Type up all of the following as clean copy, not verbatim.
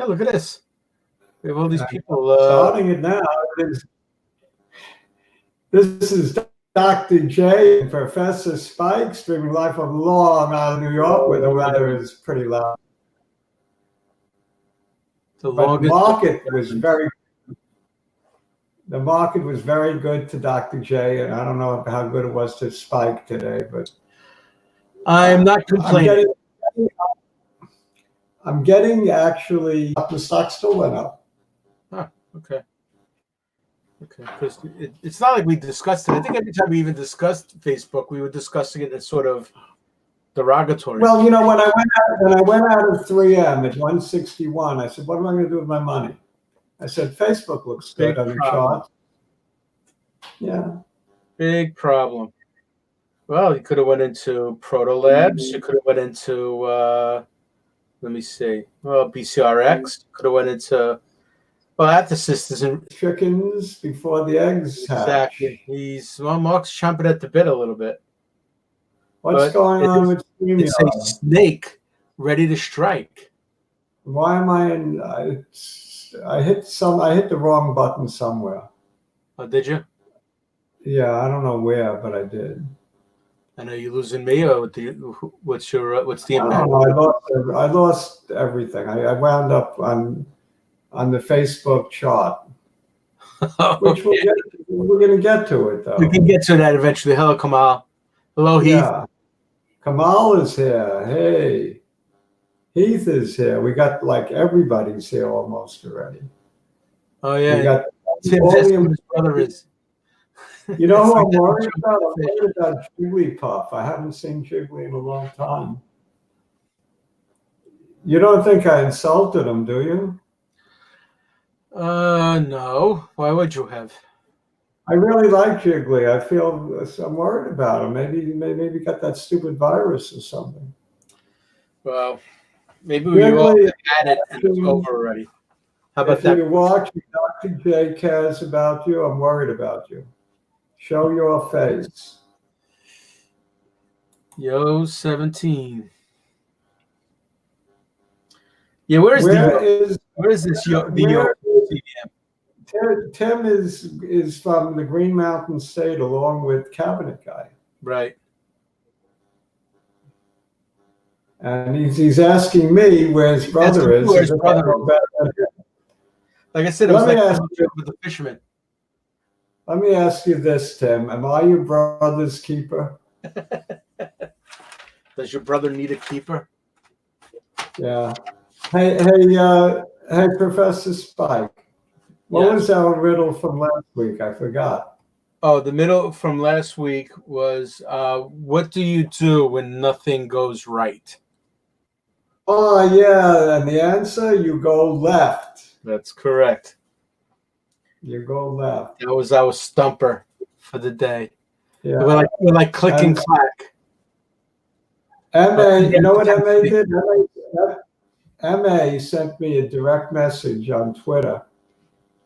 Yeah, look at this. We have all these people. Starting it now. This is Dr. J and Professor Spike streaming live from Long Island, New York, where the weather is pretty loud. The market was very good to Dr. J, and I don't know how good it was to Spike today, but I'm not complaining. I'm getting actually the stock still went up. Huh, okay. Okay, because it's not like we discussed it. I think every time we even discussed Facebook, we were discussing it as sort of derogatory. Well, you know, when I went out of 3M at 161, I said, what am I going to do with my money? I said, Facebook looks good on the chart. Yeah. Big problem. Well, you could have went into Proto Labs. You could have went into, let me see, well, bcrx. Could have went into, well, athx isn't. Chickens before the eggs hatch. Exactly. Mark's chomping at the bit a little bit. What's going on with StreamYard? It's a snake ready to strike. Why am I in? I hit the wrong button somewhere. Oh, did you? Yeah, I don't know where, but I did. I know you're losing me, or what's the impact? I lost everything. I wound up on the Facebook chart, which we're going to get to it though. We can get to that eventually. Hello, Kamal. Hello, Heath. Yeah. Kamal is here. Hey, Heath is here. We got like everybody's here almost already. Oh yeah. We got his brother is. You know who I'm worried about? I'm worried about Jigglypuff. I haven't seen Jiggly in a long time. You don't think I insulted him, do you? No. Why would you have? I really like Jiggly. I'm worried about him. Maybe got that stupid virus or something. Well, maybe we all had it and it's over already. How about that? If you watch, Dr. J cares about you. I'm worried about you. Show your face. Yo, 17. Yeah, where is this? Tim is from the Green Mountain State along with Cabinet Guy. Right. And he's asking me where his brother is. Where his brother is. Like I said, it was with the fisherman. Let me ask you this, Tim. Am I your brother's keeper? Does your brother need a keeper? Yeah. Hey, Professor Spike. What was our riddle from last week? I forgot. Oh, the middle from last week was, what do you do when nothing goes right? Oh, yeah. And the answer, you go left. That's correct. You go left. That was our stumper for the day. Yeah. We're like click and clack. MA, you know what MA did? MA sent me a direct message on Twitter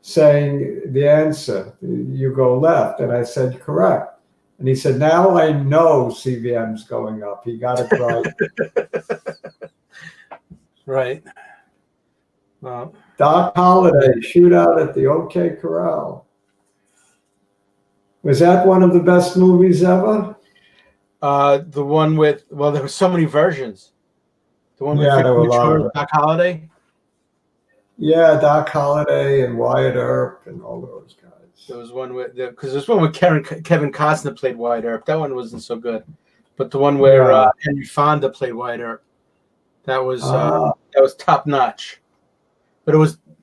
saying the answer, you go left. And I said, correct. And he said, now I know CVM's going up. He got it right. Right. Well, Doc Holliday, shootout at the OK Corral. Was that one of the best movies ever? The one with, well, there were so many versions. The one with there were a lot of Doc Holliday. Yeah, Doc Holliday and Wyatt Earp and all those guys. There was one with, because there's one where Kevin Costner played Wyatt Earp. That one wasn't so good, but the one where Henry Fonda played Wyatt Earp, that was top notch. But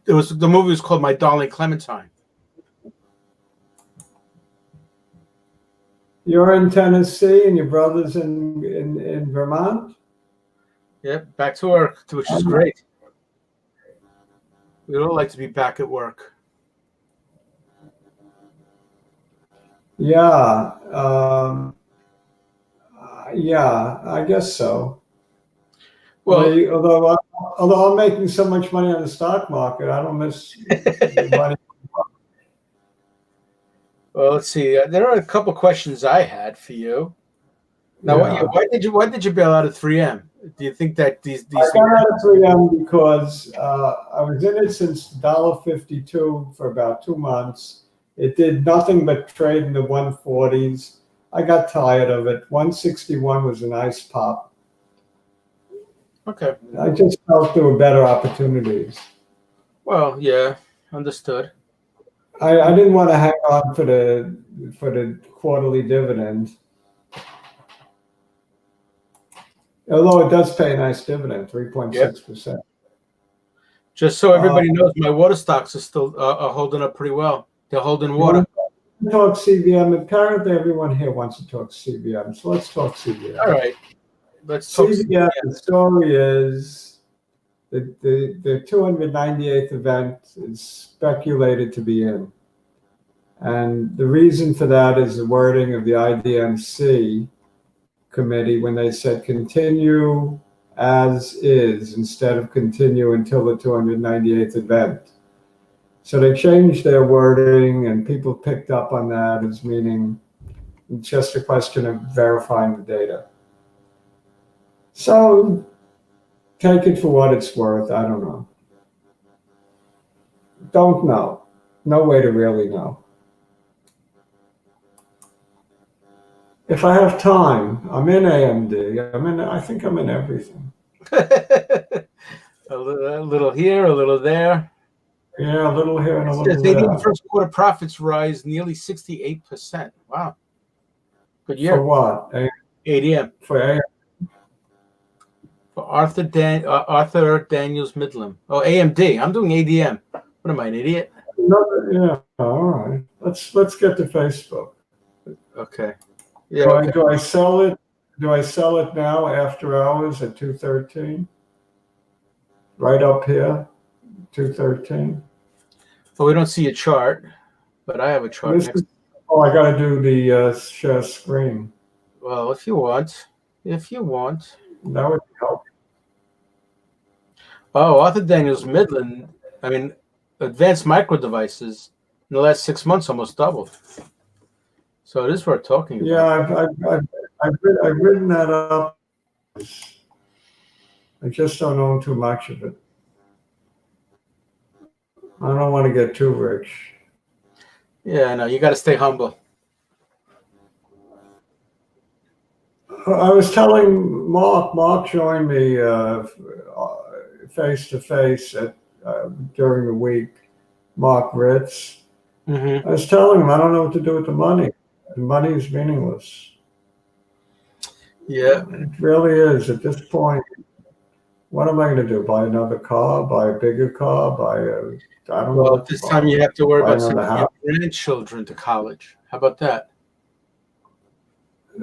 the movie was called My Darling Clementine. You're in Tennessee and your brother's in Vermont? Yep, back to work, which is great. We don't like to be back at work. Yeah. Yeah, I guess so. Well, although I'm making so much money on the stock market, I don't miss money. Well, let's see. There are a couple questions I had for you. Now, why did you bail out of 3M? Do you think that these I got out of 3M because I was in it since $1.52 for about 2 months. It did nothing but trade in the 140s. I got tired of it. 161 was a nice pop. Okay. I just felt there were better opportunities. Well, yeah, understood. I didn't want to hang on for the quarterly dividend. Although it does pay a nice dividend, 3.6%. Just so everybody knows, my water stocks are still are holding up pretty well. They're holding water. Talk CVM. Apparently, everyone here wants to talk CVM, so let's talk CVM. All right, let's talk CVM. The story is the 298th event is speculated to be in, and the reason for that is the wording of the IDMC committee when they said continue as is instead of continue until the 298th event. So they changed their wording, and people picked up on that as meaning it's just a question of verifying the data. So take it for what it's worth. I don't know. Don't know. No way to really know. If I have time, I'm in AMD. I think I'm in everything. a little here, a little there. Yeah, a little here and a little They there. did first quarter profits rise nearly 68%. Wow. Good year. For what? ADM. For AMD. For Arthur Daniels Midland. Oh, AMD. I'm doing ADM. What am I, an idiot? No, yeah, all right. Let's get to Facebook. Okay. Yeah. Do I sell it? Do I sell it now after hours at 213? Right up here, 213. Well, we don't see a chart, but I have a chart next. I got to do the share screen. Well, if you want. That would help. Oh, Arthur Daniels Midland. I mean, advanced micro devices in the last 6 months almost doubled. So it is worth talking about. Yeah, I've written that up. I just don't own too much of it. I don't want to get too rich. Yeah, no, you got to stay humble. I was telling Mark. Mark joined me face to face during the week. Mark Ritz. Mm-hmm. I was telling him I don't know what to do with the money. The money is meaningless. Yeah, it really is at this point. What am I going to do? Buy another car? Buy a bigger car? I don't know. Well, this time you have to worry about sending your grandchildren to college. How about that?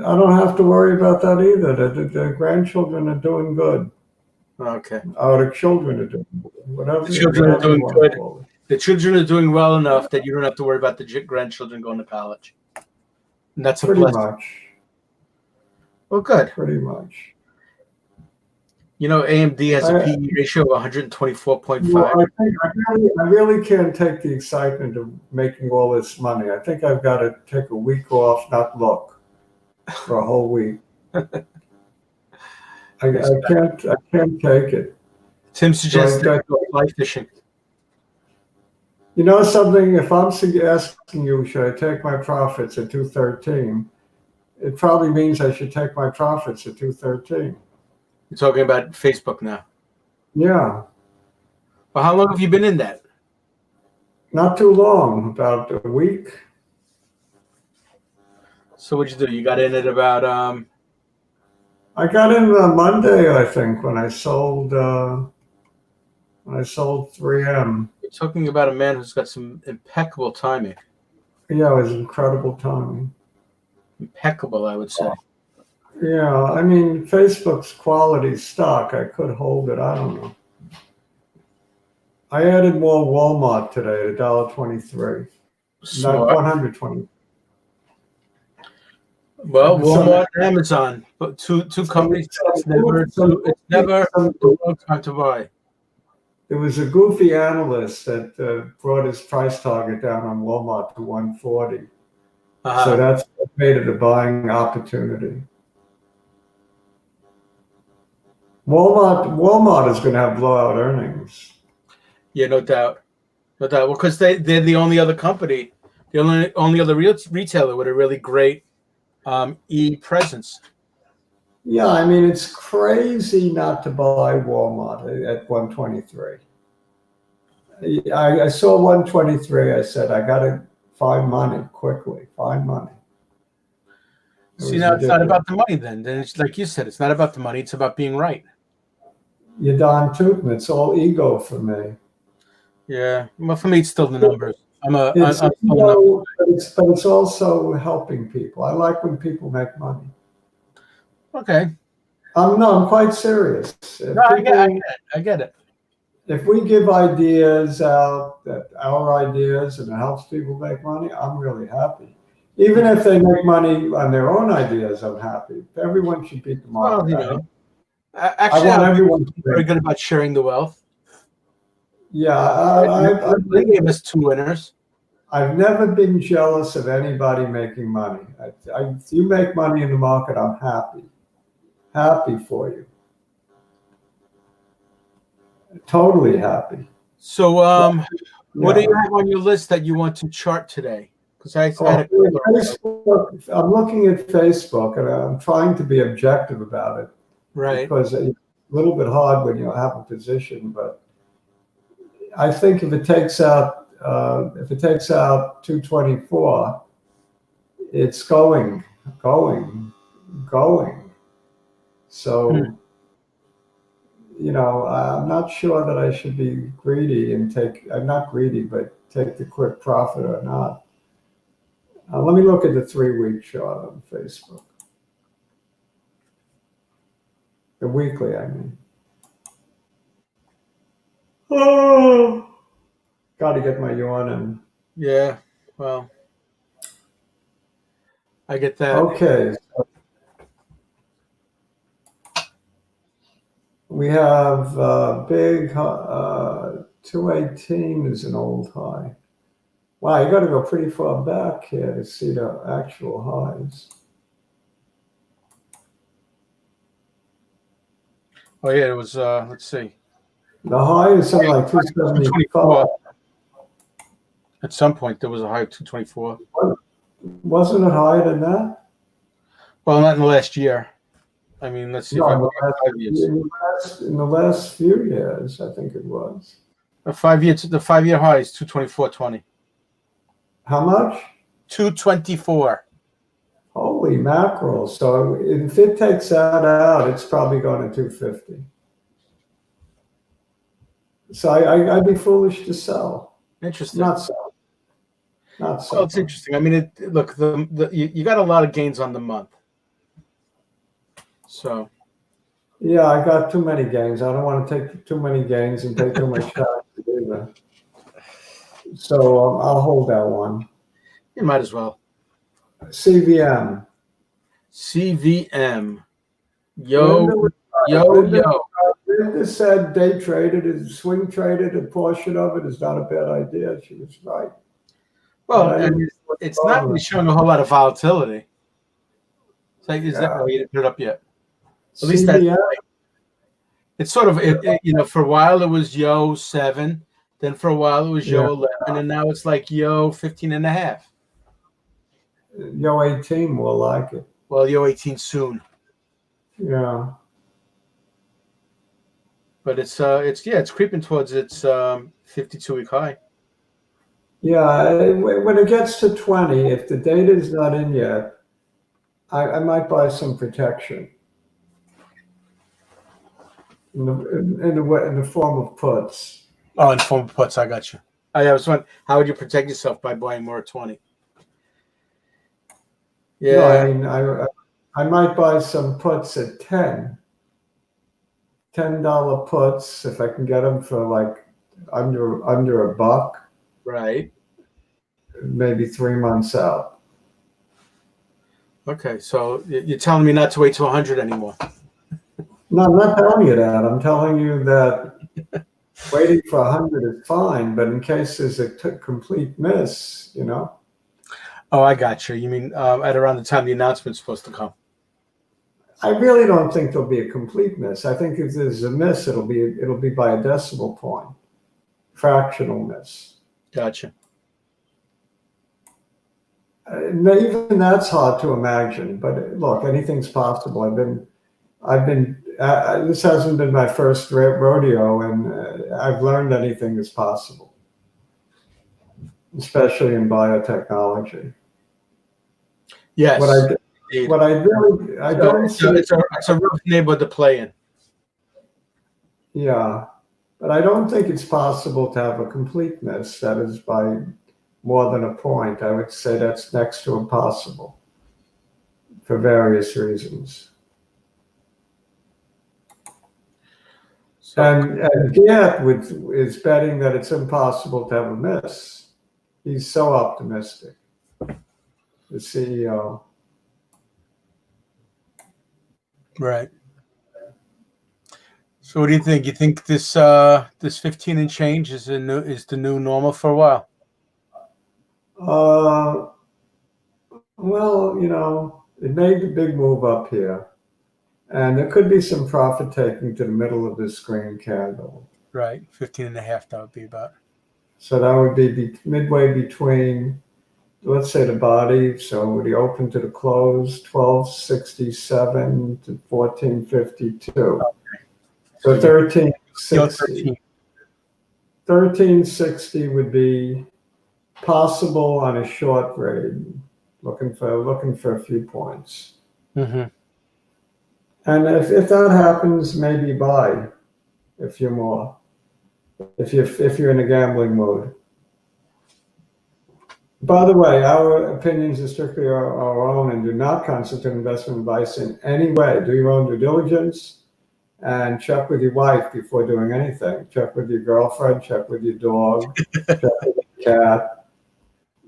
I don't have to worry about that either. The grandchildren are doing good. Okay. The children are doing good. Whatever. The children are doing good. Forward. The children are doing well enough that you don't have to worry about the grandchildren going to college. And that's pretty blessing. much. Well, good. Pretty much. You know, AMD has a PE ratio of 124.5. Well, I really can't take the excitement of making all this money. I think I've got to take a week off, not look, for a whole week. I can't take it. Tim suggests fly fishing. You know something? If I'm asking you, should I take my profits at 213? It probably means I should take my profits at 213. You're talking about Facebook now. Yeah. Well, how long have you been in that? Not too long, about a week. So what'd you do? You got in at about I got in Monday, I think, when I sold 3M. You're talking about a man who's got some impeccable timing. Yeah, it was incredible timing. Impeccable, I would say. Yeah, I mean, Facebook's quality stock, I could hold it. I don't know. I added more Walmart today at $1.23. Not 120. Well, Walmart and Amazon, but two companies. It's never the wrong time to buy. There was a goofy analyst that brought his price target down on Walmart to 140. So that's what made it a buying opportunity. Walmart is going to have blowout earnings. Yeah, no doubt. No doubt. Well, because they're the only other company, the only other retailer with a really great e-presence. Yeah, I mean, it's crazy not to buy Walmart at 123. I saw 123. I said, I got to find money quickly. Find money. See, now it's not about the money then. Then it's like you said, it's not about the money. It's about being right. You're darn tootin'. It's all ego for me. Yeah. Well, for me, it's still the numbers. But it's also helping people. I like when people make money. Okay. I'm quite serious. No, I get it. If we give ideas out, our ideas, and it helps people make money, I'm really happy. Even if they make money on their own ideas, I'm happy. Everyone should beat the market. Well, you know, actually, I'm very good about sharing the wealth. Yeah, they gave us 2 winners. I've never been jealous of anybody making money. If you make money in the market, I'm happy. Happy for you. Totally happy. So, what do you have on your list that you want to chart today? Because I had Facebook, I'm looking at Facebook, and I'm trying to be objective about it. Right. Because it's a little bit hard when you have a position, but I think if it takes out 224, it's going. So, you know, I'm not sure that I should be greedy and I'm not greedy, but take the quick profit or not. Let me look at the 3-week chart on Facebook. The weekly, I mean. Oh, got to get my yawn in. Yeah, well, I get that. Okay. So we have big 218 is an old high. Wow, you got to go pretty far back here to see the actual highs. Oh yeah, it was. Let's see. The high is something like 275. At some point, there was a high of 224. Wasn't it higher than that? Well, not in the last year. I mean, let's see. No, if I in, look the at 5 years. in the last few years, I think it was. The 5-year high is 224.20. How much? 224. Holy mackerel. So if it takes that out, it's probably going to 250. So I'd be foolish to sell. Interesting. Not sell. Not sell. Well, it's interesting. I mean, look, you got a lot of gains on the month. So. Yeah, I got too many gains. I don't want to take too many gains and take too much time to do that. So I'll hold that one. You might as well. CVM. Yo. Linda said day traded and swing traded, a portion of it is not a bad idea. She was right. Well, it's not really showing a whole lot of volatility. So you didn't put it up yet. At least that. It's sort of you know, for a while it was yo 7, then for a while it was yo 11, and now it's like yo 15.5. Yo 18 will like it. Well, yo 18 soon. Yeah. But it's creeping towards its 52-week high. Yeah, when it gets to 20, if the data is not in yet, I might buy some protection in the form of puts. Oh, in the form of puts, I got you. I was wondering, how would you protect yourself by buying more at 20? Yeah, no, I mean I might buy some puts at $10 puts if I can get them for like under $1. Right. Maybe 3 months out. Okay, so you're telling me not to wait till 100 anymore. No, I'm not telling you that. I'm telling you that waiting for 100 is fine, but in case there's a complete miss, you know. Oh, I got you. You mean at around the time the announcement's supposed to come? I really don't think there'll be a complete miss. I think if there's a miss, it'll be by a decimal point, fractional miss. Gotcha. Even that's hard to imagine. But look, anything's possible. I've been. This hasn't been my first rodeo, and I've learned anything is possible, especially in biotechnology. Yes. What I really, I don't see. It's a rough neighborhood to play in. Yeah, but I don't think it's possible to have a complete miss. That is by more than a point. I would say that's next to impossible for various reasons. So, And Gild is betting that it's impossible to have a miss. He's so optimistic, the CEO. right. So what do you think? You think this 15 and change is the new normal for a while? Well, it made the big move up here. And there could be some profit taking to the middle of this green candle. Right. 15 and a half, that would be about. So that would be midway between, let's say, the body. So the open to the close, 1267 to 1452. Okay. So 1360. 1360 would be possible on a short grade, looking for a few points. Mm-hmm. And if that happens, maybe buy if you're more. If you're in a gambling mode. By the way, our opinions are strictly our own and do not constitute investment advice in any way. Do your own due diligence and check with your wife before doing anything. Check with your girlfriend, check with your dog, check with your cat,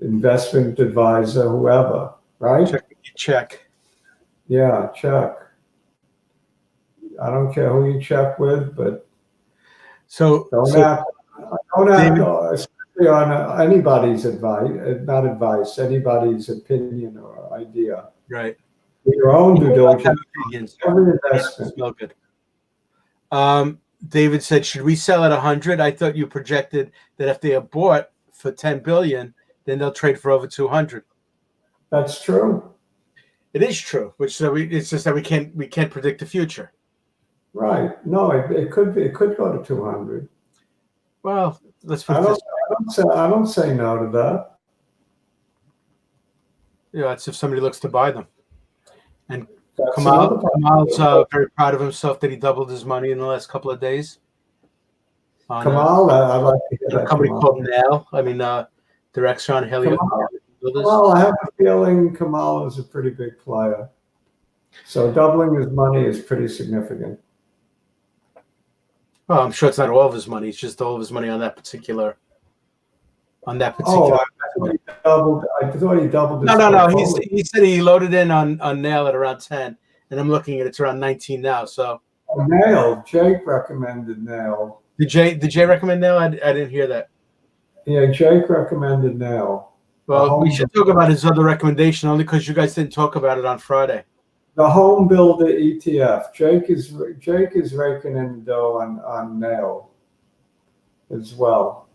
investment advisor, whoever, right? Check. Yeah, check. I don't care who you check with, but don't act especially on anybody's advice, not advice, anybody's opinion or idea. Right. Your own due diligence. Every investment. Smell good. David said, should we sell at 100? I thought you projected that if they are bought for 10 billion, then they'll trade for over 200. That's true. It is true, it's just that we can't predict the future. Right. No, it could go to 200. Well, let's put it this way. I don't say no to that. Yeah, that's if somebody looks to buy them. And Kamal's very proud of himself that he doubled his money in the last couple of days. Kamal, I like to hear that. A company called Nail. I mean, Direction Helio. Well, I have a feeling Kamal is a pretty big player. So doubling his money is pretty significant. Well, I'm sure it's not all of his money. It's just all of his money on that particular. Oh, I thought he doubled. No. He said he loaded in on Nail at around 10, and I'm looking at it's around 19 now. So Nail, Jake recommended Nail. Did Jay recommend Nail? I didn't hear that. Yeah, Jake recommended Nail. Well, we should talk about his other recommendation only because you guys didn't talk about it on Friday. The home builder ETF. Jake is raking in dough on Nail as well.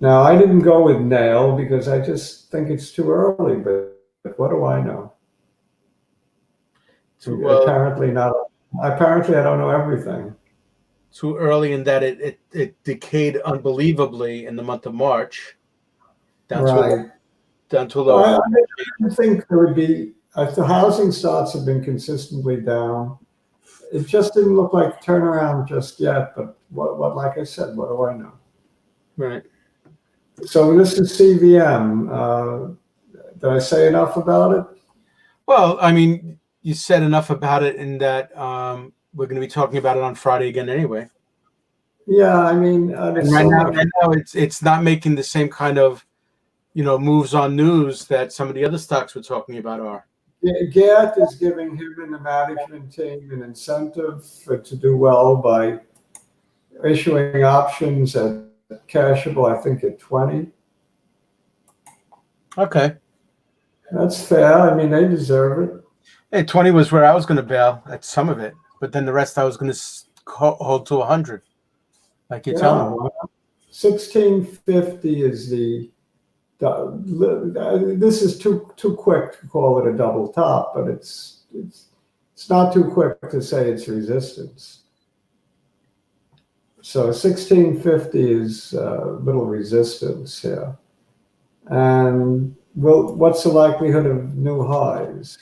Now, I didn't go with Nail because I just think it's too early, but what do I know? Well, apparently not. Apparently, I don't know everything. Too early in that it decayed unbelievably in the month of March. Down to low. I think there would be, if the housing starts have been consistently down, it just didn't look like a turnaround just yet. But what like I said, what do I know? Right. So this is CVM. Did I say enough about it? Well, I mean, you said enough about it in that we're going to be talking about it on Friday again anyway. Yeah, I mean, and right now it's not making the same kind of moves on news that some of the other stocks we're talking about are. Gild is giving him and the management team an incentive to do well by issuing options at cashable, I think, at 20. Okay. That's fair. I mean, they deserve it. Hey, 20 was where I was going to bail at some of it, but then the rest I was going to hold to 100, like you're telling me. 1650 is this is too quick to call it a double top, but it's not too quick to say it's resistance. So 1650 is little resistance here. And what's the likelihood of new highs?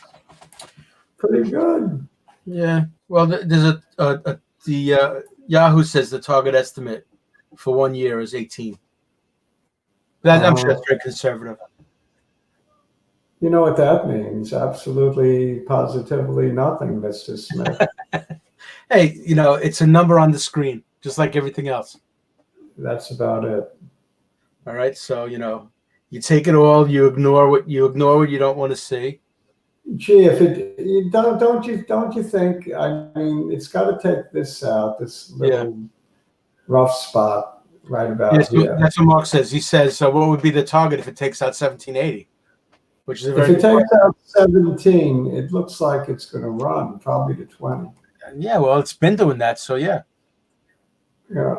Pretty good. Yeah. Well, there's the Yahoo says the target estimate for 1 year is 18. I'm sure that's very conservative. You know what that means? Absolutely, positively nothing, Mr. Smith. Hey, it's a number on the screen, just like everything else. That's about it. All right. So, you take it all, you ignore what you don't want to see. Gee, if don't you think? I mean, it's got to take this out, this little rough spot right about here. That's what Mark says. He says, so what would be the target if it takes out 1780? Which is if it takes out 17, it looks like it's going to run probably to 20. Yeah, well, it's been doing that, so yeah. Yeah.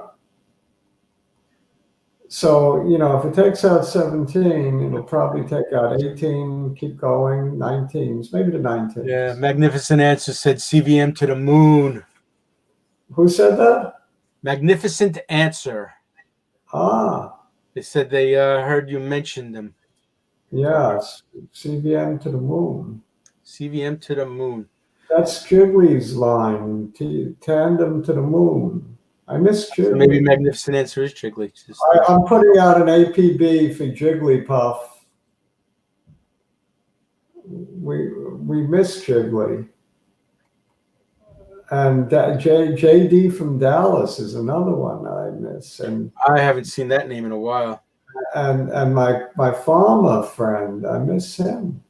So, if it takes out 17, it'll probably take out 18, keep going, 19s, maybe the 19s. Yeah, Magnificent Answer said CVM to the moon. Who said that? Magnificent Answer. Ah. They said they heard you mention them. Yes, CVM to the moon. CVM to the moon. That's Jiggly's line, tandem to the moon. I miss Jiggly. So maybe Magnificent Answer is Jiggly. I'm putting out an APB for Jigglypuff. We miss Jiggly. And JD from Dallas is another one I miss. And I haven't seen that name in a while. And my farmer friend, I miss him.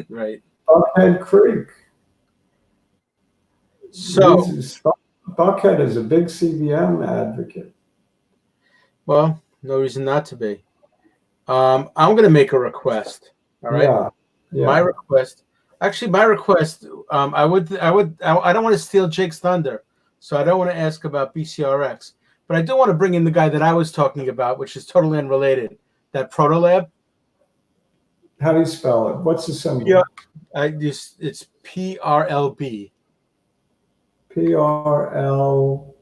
Right. Buckhead Creek. So Buckhead is a big CVM advocate. Well, no reason not to be. I'm going to make a request. All right. Yeah. My request. Actually, I don't want to steal Jake's thunder, so I don't want to ask about bcrx, but I do want to bring in the guy that I was talking about, which is totally unrelated. That prlb. How do you spell it? What's the symbol? Yeah, it's prlb. PRLB.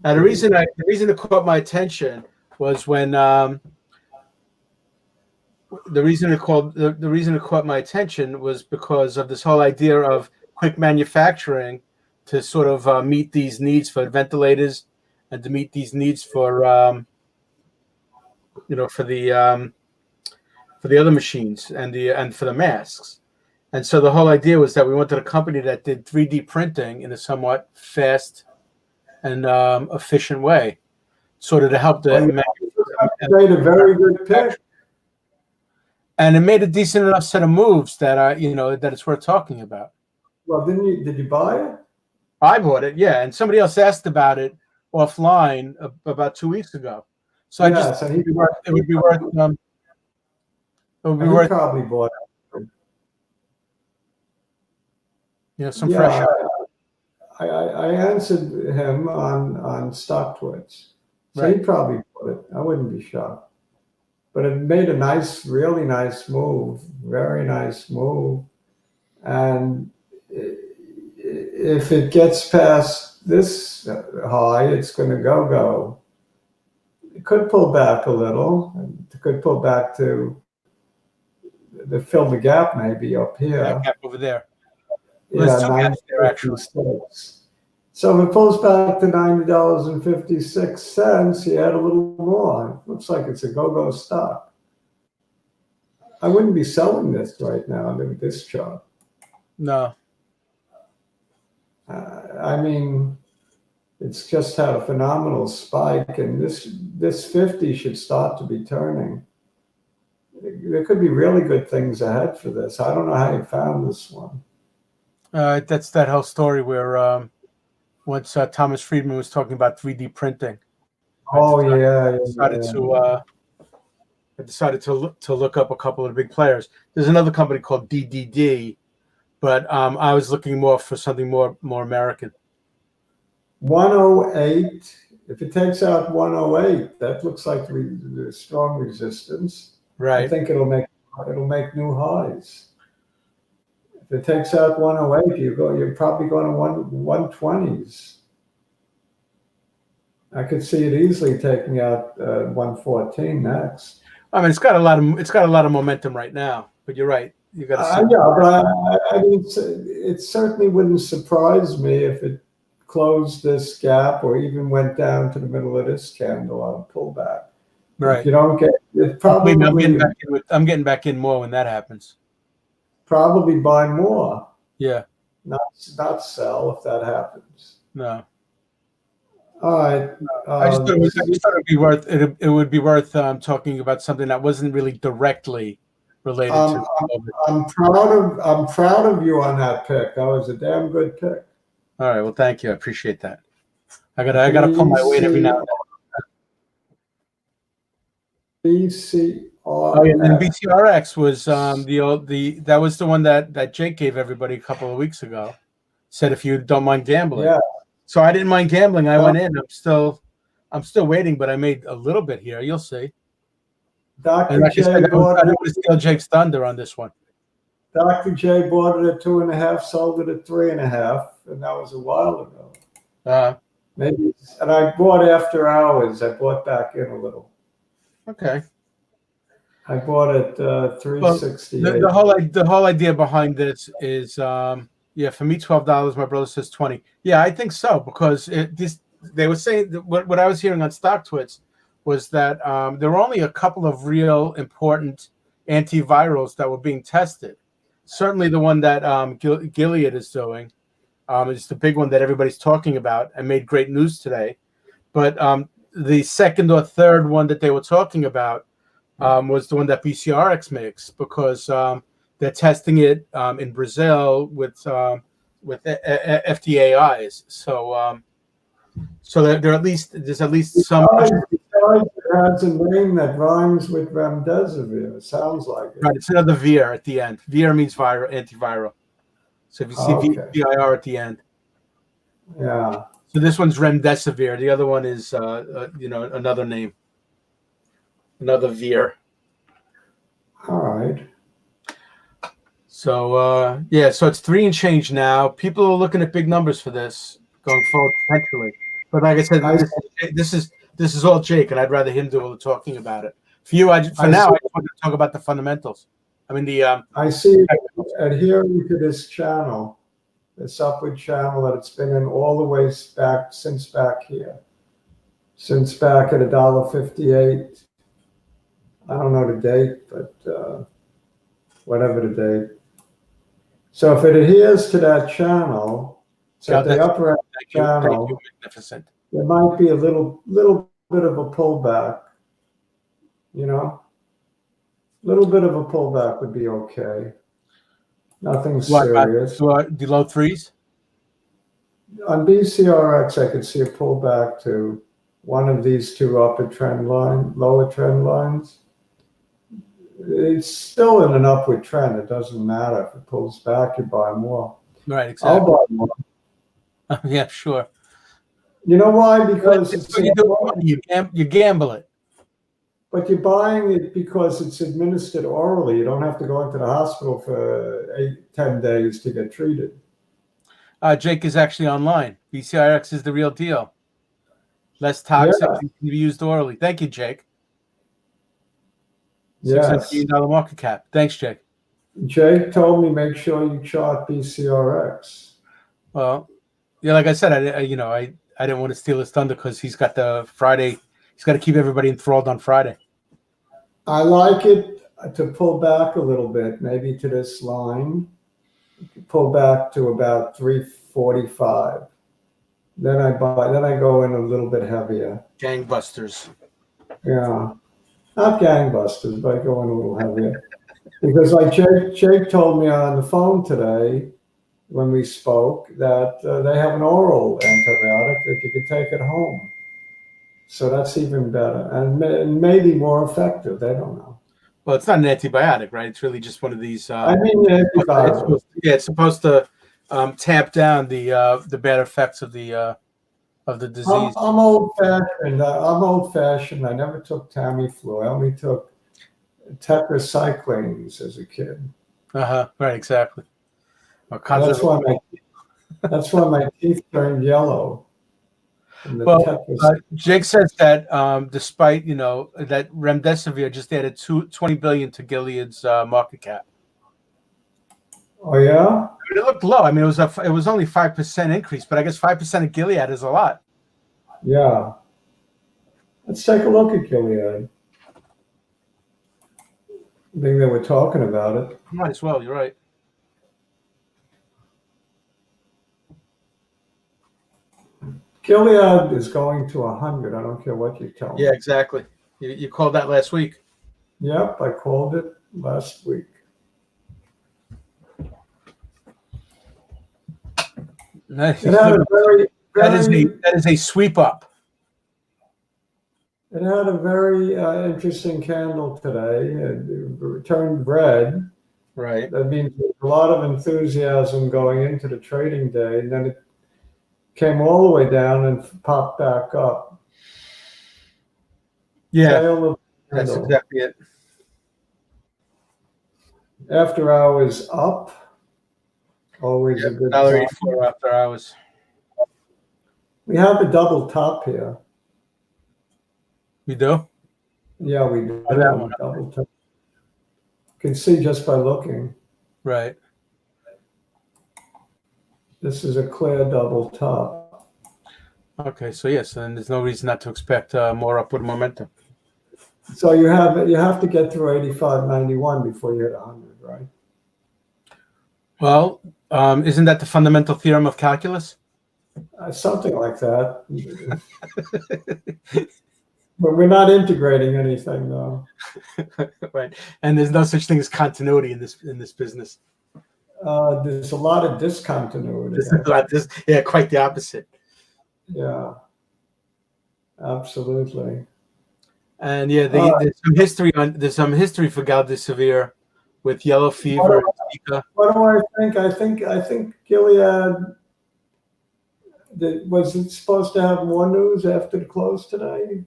Now the reason it caught my attention was when the reason it caught my attention was because of this whole idea of quick manufacturing to sort of meet these needs for ventilators and to meet these needs for for the other machines and for the masks. And so the whole idea was that we wanted a company that did 3D printing in a somewhat fast and efficient way, sort of to help the. Made a very good pick. And it made a decent enough set of moves that that it's worth talking about. Well, did you buy it? I bought it, yeah, and somebody else asked about it offline about 2 weeks ago. So I just it would be worth. It would be worth probably bought it. Some fresh. I answered him on StockTwits, so right. He probably bought it. I wouldn't be shocked. But it made a really nice move, very nice move. And if it gets past this high, it's going to go. It could pull back a little. It could pull back to fill the gap maybe up here. That gap over there. Yeah, 9.56. So if it pulls back to $90.56, you add a little more. It looks like it's a go-go stock. I wouldn't be selling this right now with this chart. No. I mean, it's just had a phenomenal spike, and this 50 should start to be turning. There could be really good things ahead for this. I don't know how you found this one. That's that whole story where once Thomas Friedman was talking about 3D printing. I decided to look up a couple of big players. There's another company called DDD but I was looking more for something more American. 108. If it takes out 108, that looks like strong resistance. Right. I think it'll make new highs. If it takes out 108, you're probably going to 120s. I could see it easily taking out 114 next. I mean, it's got a lot of momentum right now. But you're right. You got to see. Yeah, but I mean, it certainly wouldn't surprise me if it closed this gap or even went down to the middle of this candle on a pullback. Right. If you don't get it, probably I'm getting back in more when that happens. Probably buy more. Yeah. Not sell if that happens. No. All right. I just thought it would be worth talking about something that wasn't really directly related to. I'm proud of you on that pick. That was a damn good pick. All right. Well, thank you. I appreciate that. I gotta pull my weight every now and then. BCRX. Oh yeah, and then BCRX was that was the one that Jake gave everybody a couple of weeks ago. Said if you don't mind gambling. Yeah. So I didn't mind gambling. I went in. I'm still waiting, but I made a little bit here. You'll see. Dr. Like J I don't want to steal Jake's thunder on this one. Dr. J bought it at 2.5, sold it at 3.5, and that was a while ago. Maybe, and I bought after hours. I bought back in a little. Okay. I bought it 368. Well, the whole idea behind this is yeah, for me $12. My brother says 20. Yeah, I think so because they were saying that what I was hearing on Stock Twits was that there were only a couple of real important antivirals that were being tested. Certainly, the one that Gilead is doing is the big one that everybody's talking about and made great news today. But the second or third one that they were talking about was the one that BCRX makes because they're testing it in Brazil with FDAIs. So there's at least some. It has a name that rhymes with remdesivir. It sounds like it. Right, it's another VIR at the end. VIR means antiviral. So if you see VIR at the end. Yeah. So this one's remdesivir. The other one is another name. Another VIR. All right. So so it's 3 and change now. People are looking at big numbers for this going forward potentially. But like I said, this is all Jake, and I'd rather him do all the talking about it. For you, I just want to talk about the fundamentals. I mean I see adhering to this channel, this upward channel that it's been in all the way back since back here, since back at $1.58. I don't know the date, but whatever the date. So if it adheres to that channel, so the upper end channel, magnificent. There might be a little bit of a pullback, little bit of a pullback would be okay. Nothing serious. The low threes? On BCRX, I could see a pullback to one of these two lower trend lines. It's still in an upward trend. It doesn't matter. If it pulls back, you buy more. Right, exactly. I'll buy more. Yeah, sure. You know why? Because you gamble it. But you're buying it because it's administered orally. You don't have to go into the hospital for 10 days to get treated. Jake is actually online. BCRX is the real deal. Less toxic and can be used orally. Thank you, Jake. Yes. $600 million market cap. Thanks, Jake. Jake told me make sure you chart BCRX. Well, yeah, like I said, I didn't want to steal his thunder because he's got the Friday. He's got to keep everybody enthralled on Friday. I like it to pull back a little bit, maybe to this line. Pull back to about 345. Then I go in a little bit heavier. Gangbusters. Yeah. Not gangbusters, but I go in a little heavier. Because like Jake told me on the phone today when we spoke that they have an oral antibiotic that you can take at home. So that's even better and maybe more effective. They don't know. Well, it's not an antibiotic, right? It's really just one of these. I mean, antibiotics. It's supposed to tamp down the bad effects of the disease. I'm old fashioned. I'm old fashioned. I never took Tamiflu. I only took tetracyclines as a kid. Right, exactly. That's why my teeth turned yellow. Well, Jake says that despite that remdesivir just added $20 billion to Gilead's market cap. Oh yeah, I mean, it looked low. I mean, it was only 5% increase, but I guess 5% of Gilead is a lot. Yeah, let's take a look at Gilead. I think they were talking about it. Might as well. You're right. Gilead is going to 100. I don't care what you tell me. Yeah, exactly. You called that last week. Yep, I called it last week. Nice. It had a That is a sweep up. It had a very interesting candle today. It turned red. Right. That means there's a lot of enthusiasm going into the trading day, and then it came all the way down and popped back up. Yeah, that's exactly it. After hours up, always a good sign. $1.84 after hours. We have a double top here. We do? Yeah, we do. Double top. You can see just by looking. Right. This is a clear double top. Okay, so yes, then there's no reason not to expect more upward momentum. So you have to get through 85.91 before you hit 100, right? Well, isn't that the fundamental theorem of calculus? Something like that. But we're not integrating anything, though. Right, and there's no such thing as continuity in this business. There's a lot of discontinuity. Yeah, quite the opposite. Yeah, absolutely. And yeah, there's some history for Galdisavir with yellow fever. What do I think? I think Gilead. Was it supposed to have more news after the close today?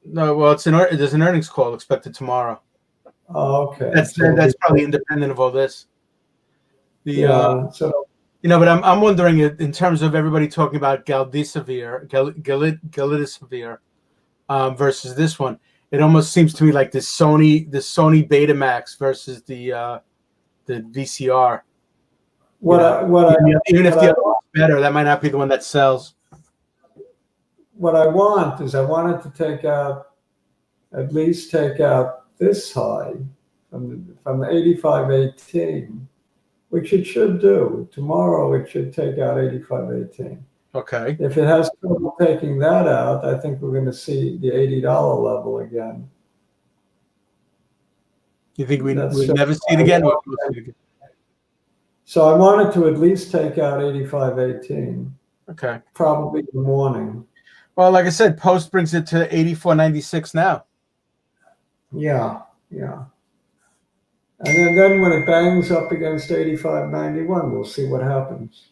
No, well, there's an earnings call expected tomorrow. Oh, okay. That's probably independent of all this. So but I'm wondering in terms of everybody talking about Galdisavir, versus this one. It almost seems to me like this Sony Betamax versus the VCR. Even if the other one's better, that might not be the one that sells. What I want is I wanted to at least take out this high from 85.18, which it should do. Tomorrow it should take out 85.18. Okay. If it has trouble taking that out, I think we're going to see the $80 level again. You think we never see it again? So I wanted to at least take out 85.18. Okay. Probably in the morning. Well, like I said, Post brings it to 84.96 now. Yeah. And then when it bangs up against 85.91, we'll see what happens.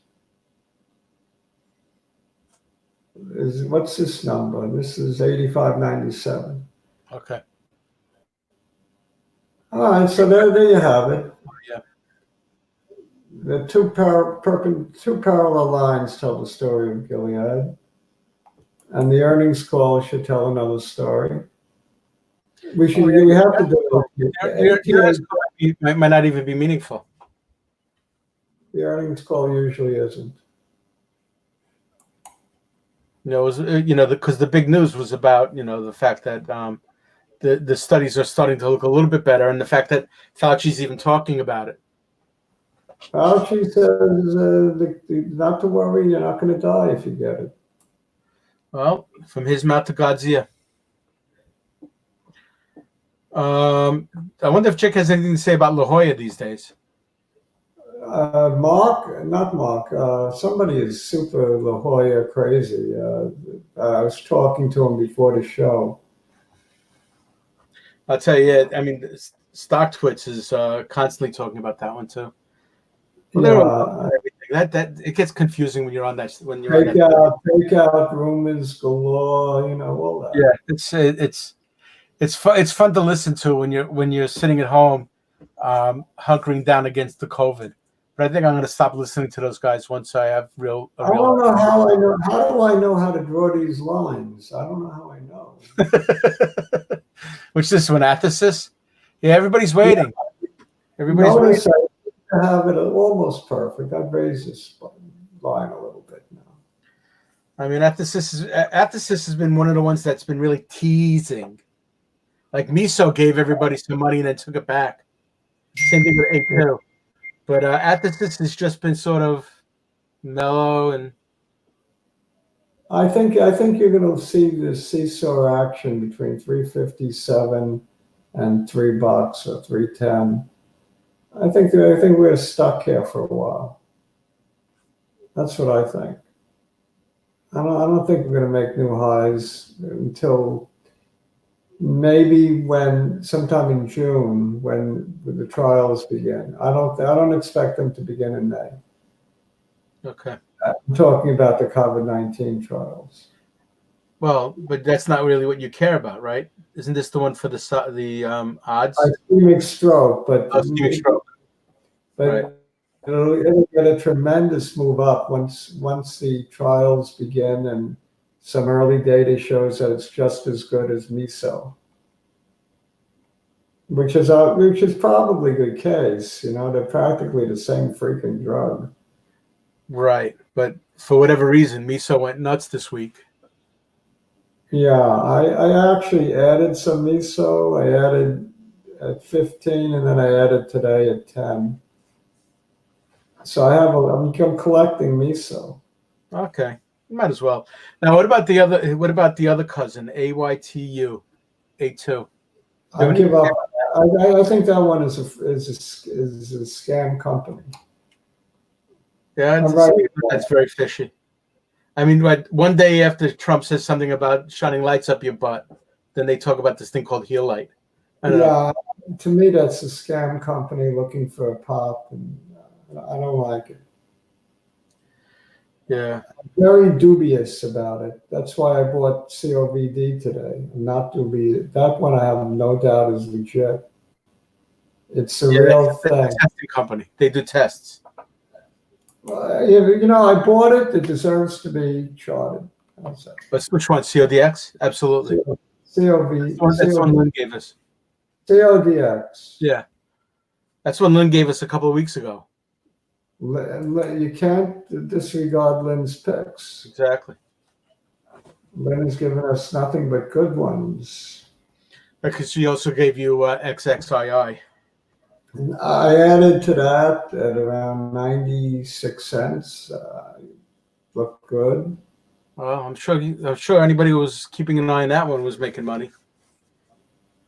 What's this number? This is 85.97. Okay. All right, so there you have it. Yeah. The two parallel lines tell the story of Gilead, and the earnings call should tell another story. We have to do it. Might not even be meaningful. The earnings call usually isn't. Because the big news was about the fact that the studies are starting to look a little bit better, and the fact that Fauci's even talking about it. Fauci says not to worry, you're not going to die if you get it. Well, from his mouth to God's ear. I wonder if Chick has anything to say about La Jolla these days. Not Mark. Somebody is super La Jolla crazy. I was talking to him before the show. I'll tell you, I mean, StockTwits is constantly talking about that one too. Well, Yeah, everything that it gets confusing when you're on that take out rumors galore, all that. Yeah, it's fun to listen to when you're sitting at home, hunkering down against the COVID. But I think I'm going to stop listening to those guys once I have I don't know how I know. How do I know how to draw these lines? I don't know how I know. Which this one, athx? Yeah, everybody's waiting. Yeah. Everybody's Notice waiting. I have it almost perfect. I've raised this line a little bit now. I mean, athx has been one of the ones that's been really teasing. Like Miso gave everybody some money and then took it back. Same thing with A2. But athx has just been sort of mellow, and I think you're going to see this seesaw action between 357 and $3 or 310. I think we're stuck here for a while. That's what I think. I don't think we're going to make new highs until maybe sometime in June when the trials begin. I don't expect them to begin in May. okay. I'm talking about the COVID-19 trials. Well, but that's not really what you care about, right? Isn't this the one for the odds? Ischemic stroke, but Ischemic stroke. Right. it'll get a tremendous move up once the trials begin and some early data shows that it's just as good as Miso, which is probably the case. They're practically the same freaking drug. Right, but for whatever reason, Miso went nuts this week. Yeah, I actually added some Miso. I added at 15, and then I added today at 10. So I'm collecting Miso. Okay, might as well. Now, what about the other? What about the other cousin, AYTU, A2? I give up. I think that one is a scam company. Yeah, that's very fishy. I mean, one day after Trump says something about shining lights up your butt, then they talk about this thing called heel light. Yeah, to me, that's a scam company looking for a pop, and I don't like it. Yeah. I'm very dubious about it. That's why I bought COVD today. I'm not dubious. That one I have no doubt is legit. It's a real thing. It's a testing company. They do tests. I bought it. It deserves to be charted. But which one? CODX? Absolutely. That's one Lynn gave us. CODX. Yeah. That's what Lynn gave us a couple of weeks ago. You can't disregard Lynn's picks. Exactly. Lynn has given us nothing but good ones. Because she also gave you XXII. I added to that at around 96 cents. Looked good. Well, I'm sure anybody who was keeping an eye on that one was making money.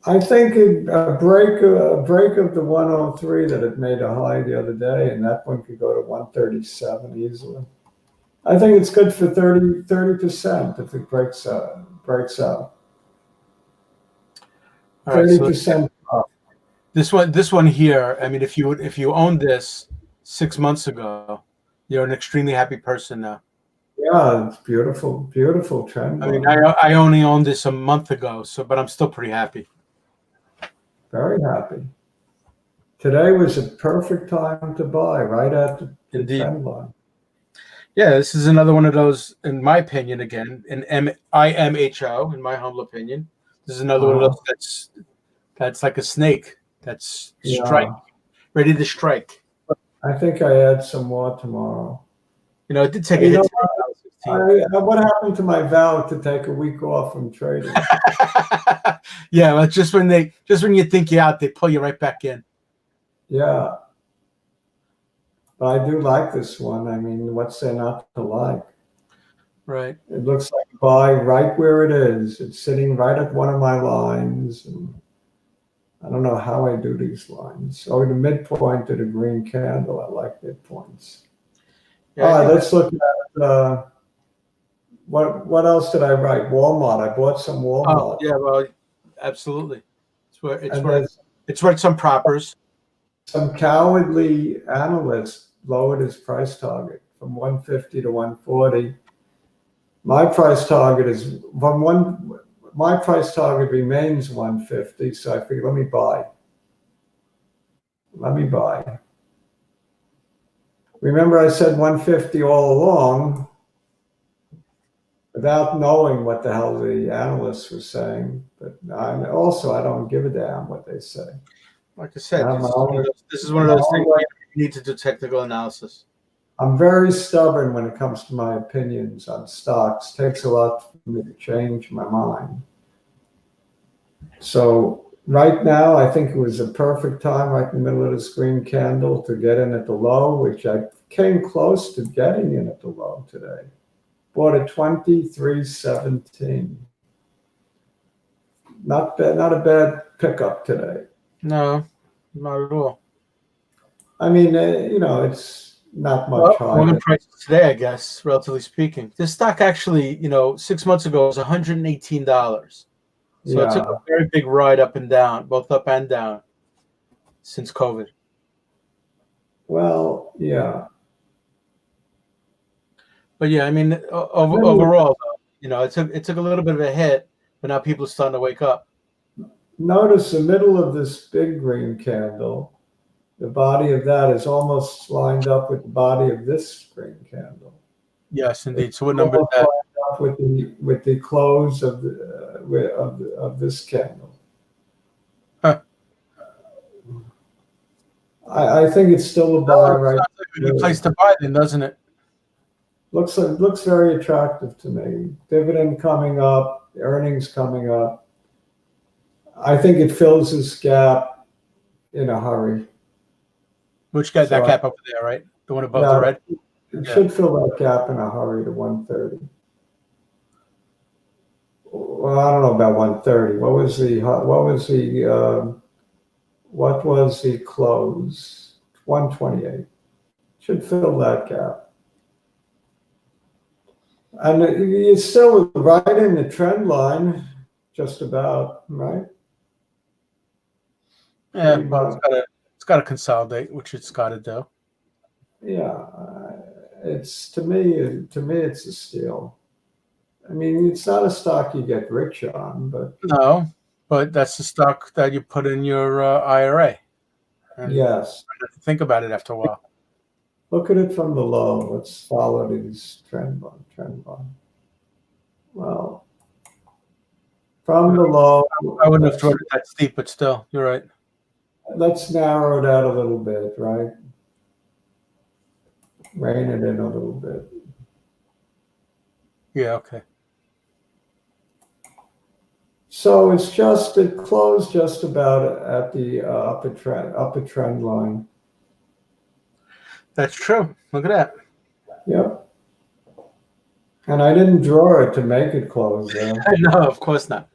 I think a break of the 103 that it made a high the other day, and that one could go to 137 easily. I think it's good for 30% if it breaks out. 30%. This one here. I mean, if you owned this 6 months ago, you're an extremely happy person now. Yeah, it's beautiful trend. I mean, I only owned this a month ago, but I'm still pretty happy. Very happy. Today was a perfect time to buy, right at the trend line. Yeah, this is another one of those, in my opinion, again, IMHO, in my humble opinion. This is another one of those that's like a snake. That's ready to strike. I think I add some more tomorrow. It did take a hit. What happened to my vow to take a week off from trading? Yeah, well, just when you think you're out, they pull you right back in. Yeah. But I do like this one. I mean, what's there not to like? Right. It looks like buy right where it is. It's sitting right at one of my lines. And I don't know how I do these lines. Oh, the midpoint of the green candle. I like midpoints. Yeah, all right, let's look at what else did I write? Walmart. I bought some Walmart. Oh, yeah, well, absolutely. It's It's right. Some propers. Some cowardly analyst lowered his price target from 150 to 140. My price target is my price target remains 150, so I figured let me buy. Remember I said 150 all along without knowing what the hell the analysts were saying. But I don't give a damn what they say. Like I said, this is one of those things where you need to do technical analysis. I'm very stubborn when it comes to my opinions on stocks. It takes a lot for me to change my mind. So right now, I think it was a perfect time, right in the middle of this green candle, to get in at the low, which I came close to getting in at the low today. Bought at 23.17. Not a bad pickup today. No, not at all. I mean, it's not much higher. Morgan prices today, I guess, relatively speaking. This stock actually, 6 months ago was $118. So it took a very big ride up and down, both up and down, since COVID. Well, yeah. But yeah, I mean, overall, it took a little bit of a hit, but now people are starting to wake up. Notice the middle of this big green candle, the body of that is almost lined up with the body of this green candle. Yes, indeed. So what number is that? Lined up with the close of this candle. Huh. I think it's still a buy right. Sounds like a good place to buy then, doesn't it? Looks very attractive to me. Dividend coming up, earnings coming up. I think it fills this gap in a hurry. Which gap? That gap over there, right? The one above the red? It should fill that gap in a hurry to 130. Well, I don't know about 130. What was the close? 128. Should fill that gap. And it's still right in the trend line, just about, right? Yeah, well, it's got to consolidate, which it's got to do. Yeah, to me, it's a steal. I mean, it's not a stock you get rich on, but no, but that's the stock that you put in your IRA. And yes, you have to think about it after a while. Look at it from the low. Let's follow these trend line. Well, from the low, I wouldn't have thrown it that steep, but still, you're right. Let's narrow it out a little bit, right? Rein it in a little bit. Yeah, okay. So it closed just about at the upper trend line. That's true. Look at that. Yep. And I didn't draw it to make it close there. No, of course not.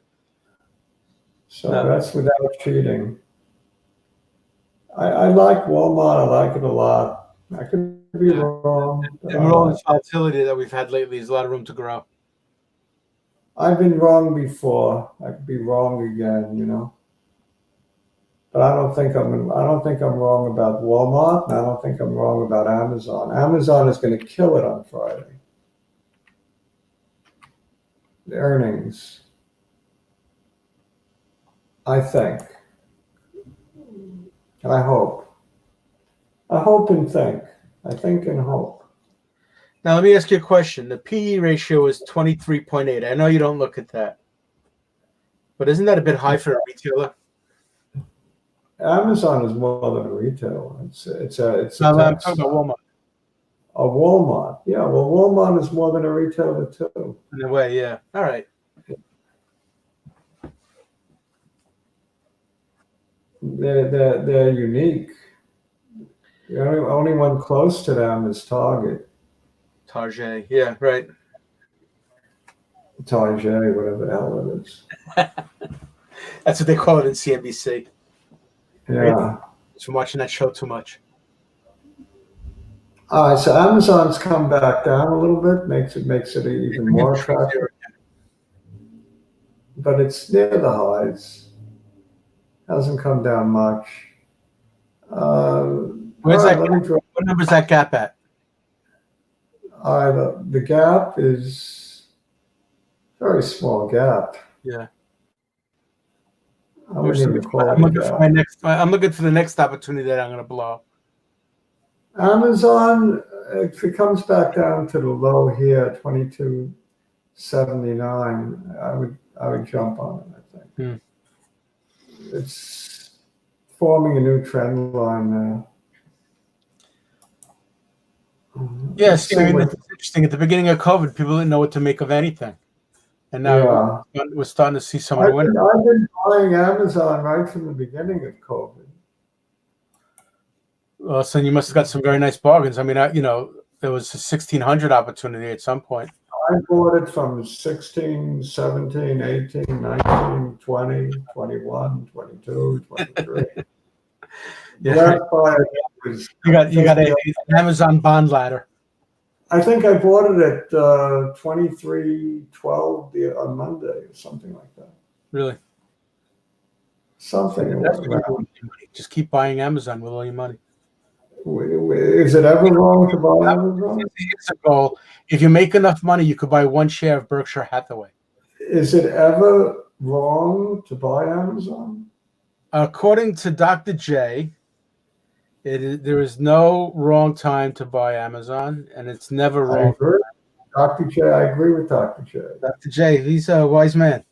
So that's without cheating. I like Walmart. I like it a lot. I could be wrong. And with all this volatility that we've had lately, there's a lot of room to grow. I've been wrong before. I could be wrong again, But I don't think I'm wrong about Walmart, and I don't think I'm wrong about Amazon. Amazon is going to kill it on Friday. The earnings, I think. I hope. I hope and think. I think and hope. Now, let me ask you a question. The PE ratio is 23.8. I know you don't look at that. But isn't that a bit high for a retailer? Amazon is more than a retailer. It's I'm talking about Walmart. A Walmart. Yeah, well, Walmart is more than a retailer too. In a way, yeah. All right. They're unique. The only one close to them is Target. Target, yeah, right. Target, whatever the hell it is. That's what they call it in CNBC. Yeah. Just from watching that show too much. All right, so Amazon's come back down a little bit, makes it even more attractive. But it's near the highs. Hasn't come down much. Where's all right, that? let me draw. What number's that gap at? The gap is very small gap. Yeah. I wouldn't even call it a gap. I'm looking for the next opportunity that I'm going to blow. Amazon, if it comes back down to the low here, 22.79, I would jump on it, I think. It's forming a new trend line now. Yes, I mean, it's interesting. At the beginning of COVID, people didn't know what to make of anything. And now we're starting to see some of the winners. I've been buying Amazon right from the beginning of COVID. Well, so you must have got some very nice bargains. I mean, there was a 1,600 opportunity at some point. I bought it from 16, 17, 18, 19, 20, 21, 22, 23. Yeah. You got an Amazon bond ladder. I think I bought it at 23.12 on Monday or something like that. Really? Something. Just keep buying Amazon with all your money. Is it ever wrong to buy Amazon? It's a goal. If you make enough money, you could buy one share of Berkshire Hathaway. Is it ever wrong to buy Amazon? According to Dr. J, there is no wrong time to buy Amazon, and it's never wrong. Dr. J, I agree with Dr. J. Dr. J, he's a wise man.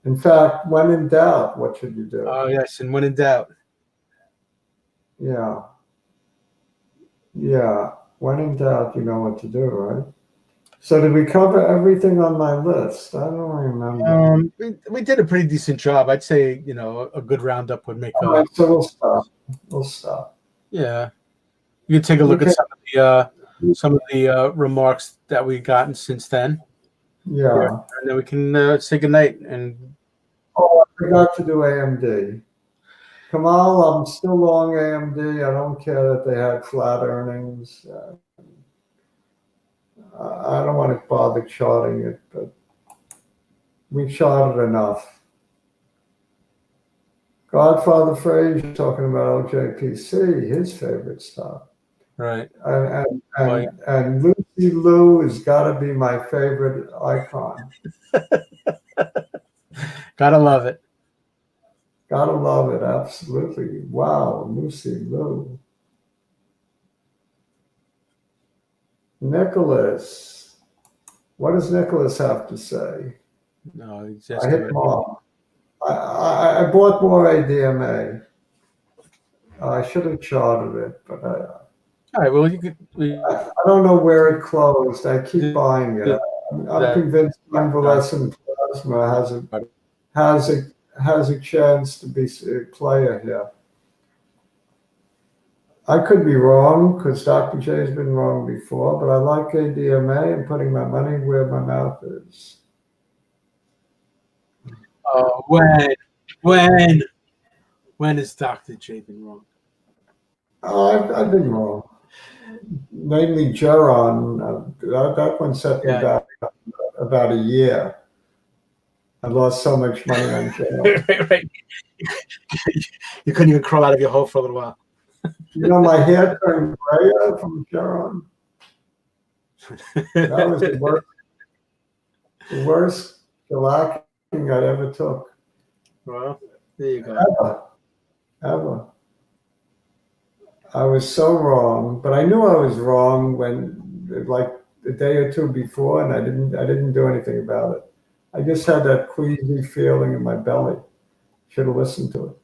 In fact, when in doubt, what should you do? Oh, yes, and when in doubt. Yeah. Yeah. When in doubt, you know what to do, right? So did we cover everything on my list? I don't remember. We did a pretty decent job. I'd say, a good roundup would make All right, so we'll stop. We'll stop. Yeah. You can take a look at some of the remarks that we've gotten since then. Yeah. And then we can say goodnight. And I forgot to do AMD. Kamal, I'm still long AMD. I don't care that they had flat earnings. I don't want to bother charting it, but we charted enough. Godfather Fraser talking about LJPC, his favorite stock. Right. And Lucy Liu has got to be my favorite icon. Gotta love it. Gotta love it, absolutely. Wow, Lucy Liu. Nicholas. What does Nicholas have to say? No, he's just I hit him off. I bought more ADMA. I should have charted it, but all right, well, you could. I don't know where it closed. I keep buying it. I'm convinced convalescent plasma has a chance to be a player here. I could be wrong because Dr. J has been wrong before, but I like ADMA and putting my money where my mouth is. When has Dr. J been wrong? I've been wrong. Namely, Geron. That one set me back about a year. I lost so much money on Geron. Right. You couldn't even crawl out of your hole for a little while. My hair turned grayer from Geron. That was the worst shellacking I ever took. Well, there you go. Ever. I was so wrong, but I knew I was wrong when, like, a day or two before, and I didn't do anything about it. I just had that queasy feeling in my belly. Should have listened to it.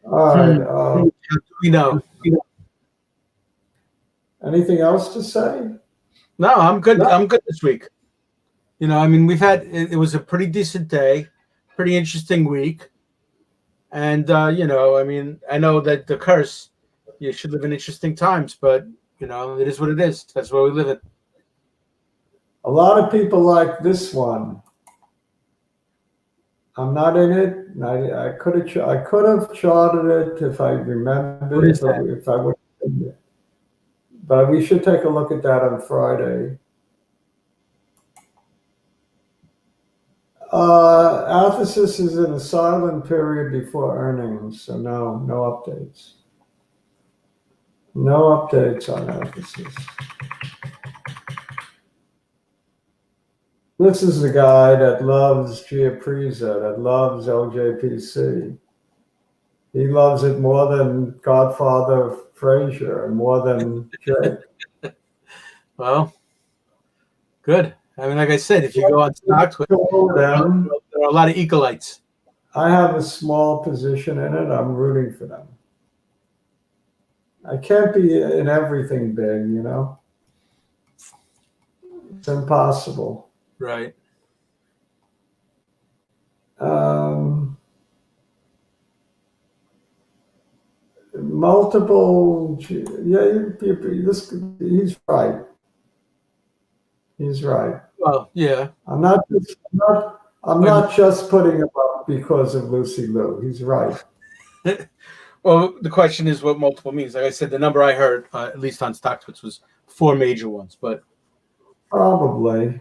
All right. We know. Anything else to say? No, I'm good. I'm good this week. We've had it was a pretty decent day, pretty interesting week. And, I know that the curse, you should live in interesting times, but, it is what it is. That's where we live in. A lot of people like this one. I'm not in it. I could have charted it if I remembered it, if I would have been there. But we should take a look at that on Friday. athx is in a silent period before earnings, so no updates. No updates on athx. This is the guy that loves djia, that loves ljpc. He loves it more than Godfather Frazier and more than Jake. Well, good. I mean, like I said, if you go on stocks, there are a lot of ecolytes. I have a small position in it. I'm rooting for them. I can't be in everything big, you know? It's impossible. Right. Multiple, yeah, he's right. He's right. Well, yeah. I'm not just putting him up because of Lucy Liu. He's right. Well, the question is what multiple means. Like I said, the number I heard, at least on StockTwits, was 4 major ones, but probably.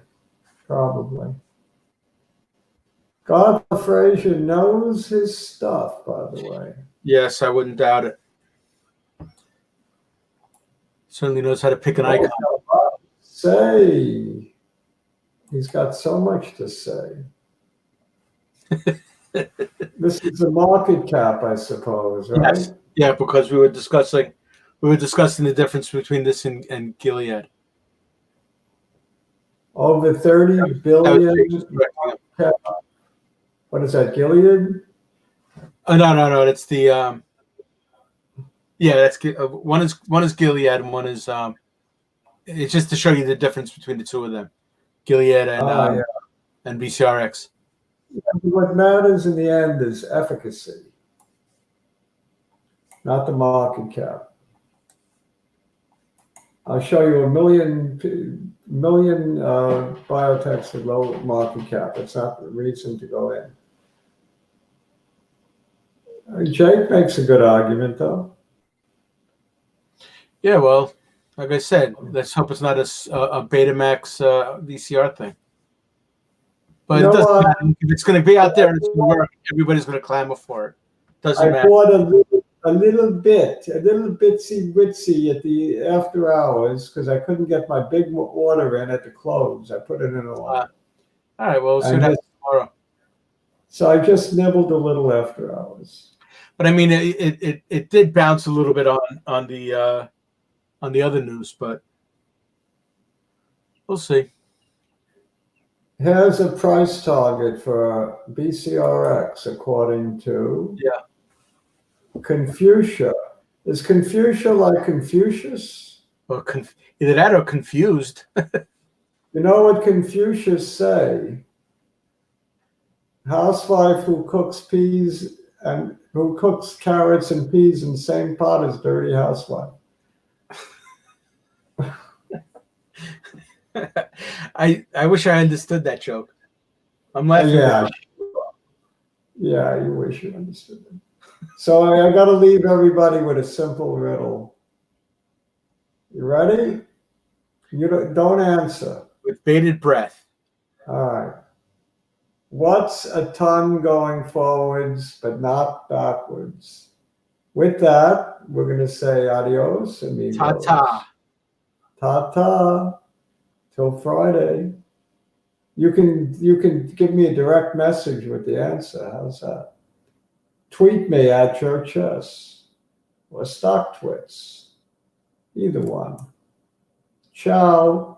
Godfather Frazier knows his stuff, by the way. Yes, I wouldn't doubt it. Certainly knows how to pick an icon. Say, he's got so much to say. This is a market cap, I suppose, right? Yes. Yeah, because we were discussing the difference between this and Gilead. Over 30 billion. What is that, Gilead? Oh, no. It's the that's one is Gilead and one is it's just to show you the difference between the two of them, Gilead and bcrx. What matters in the end is efficacy, not the market cap. I'll show you a million biotechs with low market cap. It's not the reason to go in. Jake makes a good argument, though. Yeah, well, like I said, let's hope it's not a Betamax VCR thing. But it doesn't matter. If it's going to be out there and it's going to work, everybody's going to clamor for it. Doesn't matter. I bought a little bitsy witsy at the after hours because I couldn't get my big order in at the close. I put it in a line. All right, well, we'll see what happens tomorrow. So I just nibbled a little after hours. But I mean, it did bounce a little bit on the other news, but we'll see. Here's a price target for bcrx according to Confucia. Is Confucia like Confucius? Well, either that or confused. You know what Confucius say? Housewife who cooks carrots and peas in the same pot as dirty housewife. I wish I understood that joke. I'm laughing. Yeah, you wish you understood it. So I got to leave everybody with a simple riddle. You ready? You don't answer. With bated breath. All right. What's a ton going forwards but not backwards? With that, we're going to say adios, amigos. Ta-ta. Ta-ta. Till Friday. You can give me a direct message with the answer. How's that? Tweet me at your chess or StockTwits. Either one. Ciao.